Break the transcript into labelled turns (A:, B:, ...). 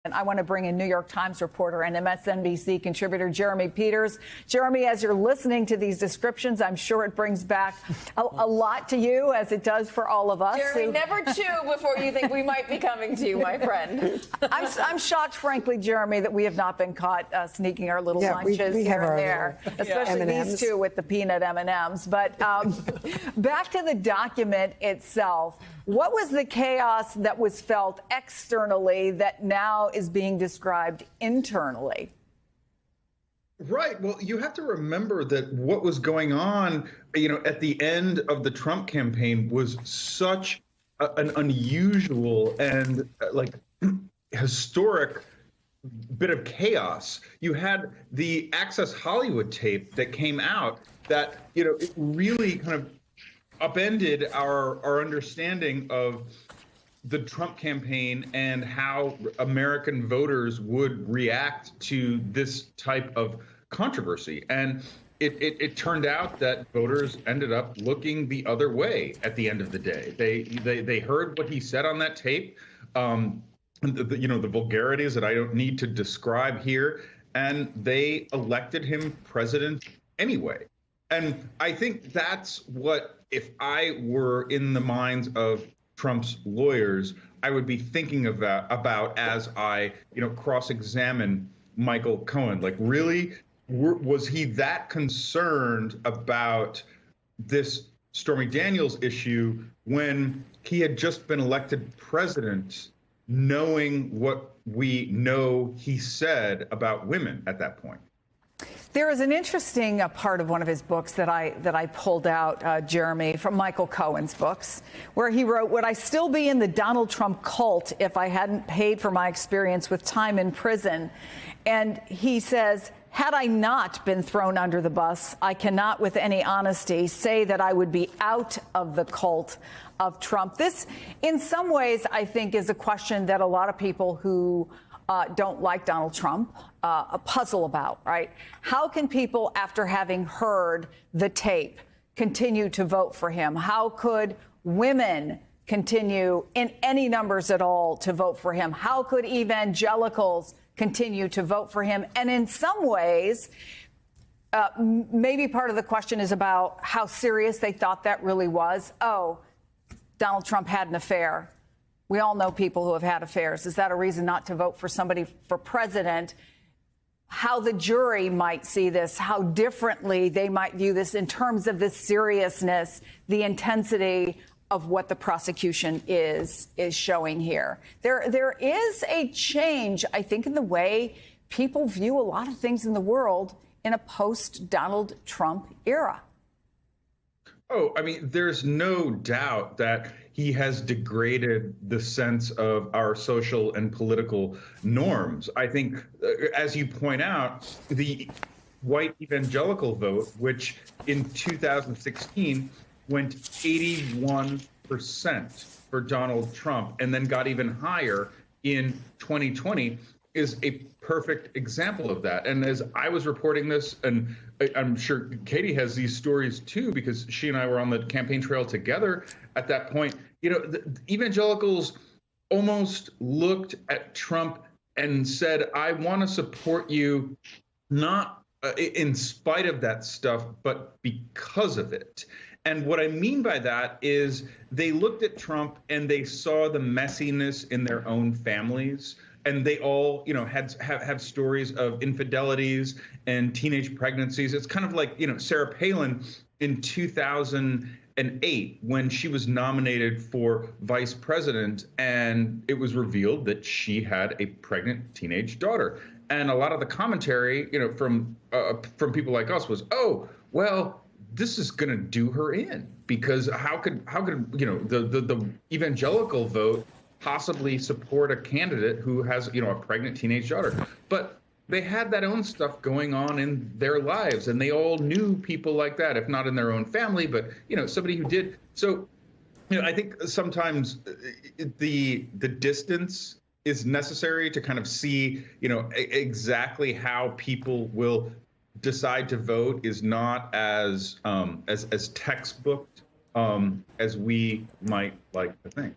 A: And I want to bring in New York Times reporter and MSNBC contributor Jeremy Peters. Jeremy, as you're listening to these descriptions, I'm sure it brings back a lot to you, as it does for all of us.
B: Jeremy, never chew before you think we might be coming to you, my friend.
A: I'm shocked, frankly, Jeremy, that we have not been caught sneaking our little lunches here and there, especially these two with the peanut M&Ms. But back to the document itself. What was the chaos that was felt externally that now is being described internally?
C: Right. Well, you have to remember that what was going on, at the end of the Trump campaign was such an unusual and historic bit of chaos. You had the Access Hollywood tape that came out that, it really kind of upended our understanding of the Trump campaign and how American voters would react to this type of controversy. And it turned out that voters ended up looking the other way at the end of the day. They heard what he said on that tape, the vulgarities that I don't need to describe here, and they elected him president anyway. And I think that's what, if I were in the minds of Trump's lawyers, I would be thinking about as I, cross-examine Michael Cohen. Like, really, was he that concerned about this Stormy Daniels issue when he had just been elected president, knowing what we know he said about women at that point?
A: There is an interesting part of one of his books that I pulled out, Jeremy, from Michael Cohen's books, where he wrote, "Would I still be in the Donald Trump cult if I hadn't paid for my experience with time in prison?" And he says, "Had I not been thrown under the bus, I cannot with any honesty say that I would be out of the cult of Trump." This, in some ways, I think, is a question that a lot of people who don't like Donald Trump a puzzle about, right? How can people, after having heard the tape, continue to vote for him? How could women continue in any numbers at all to vote for him? How could evangelicals continue to vote for him? And in some ways, maybe part of the question is about how serious they thought that really was. Oh, Donald Trump had an affair. We all know people who have had affairs. Is that a reason not to vote for somebody for president? How the jury might see this, how differently they might view this in terms of the seriousness, the intensity of what the prosecution is showing here. There is a change, I think, in the way people view a lot of things in the world in a post-Donald Trump era.
C: Oh, I mean, there's no doubt that he has degraded the sense of our social and political norms. I think, as you point out, the white evangelical vote, which in 2016 went 81% for Donald Trump and then got even higher in 2020, is a perfect example of that. And as I was reporting this, and I'm sure Katie has these stories too, because she and I were on the campaign trail together at that point, the evangelicals almost looked at Trump and said, I want to support you, not in spite of that stuff, but because of it. And what I mean by that is they looked at Trump and they saw the messiness in their own families. And they all, have stories of infidelities and teenage pregnancies. It's kind of like, Sarah Palin in 2008 when she was nominated for vice president, and it was revealed that she had a pregnant teenage daughter. And a lot of the commentary, from people like us was, oh, well, this is going to do her in, because how could the evangelical vote possibly support a candidate who has, a pregnant teenage daughter? But they had that own stuff going on in their lives, and they all knew people like that, if not in their own family, but, somebody who did. So, I think sometimes the distance is necessary to kind of see, exactly how people will decide to vote is not as textbook as we might like to think.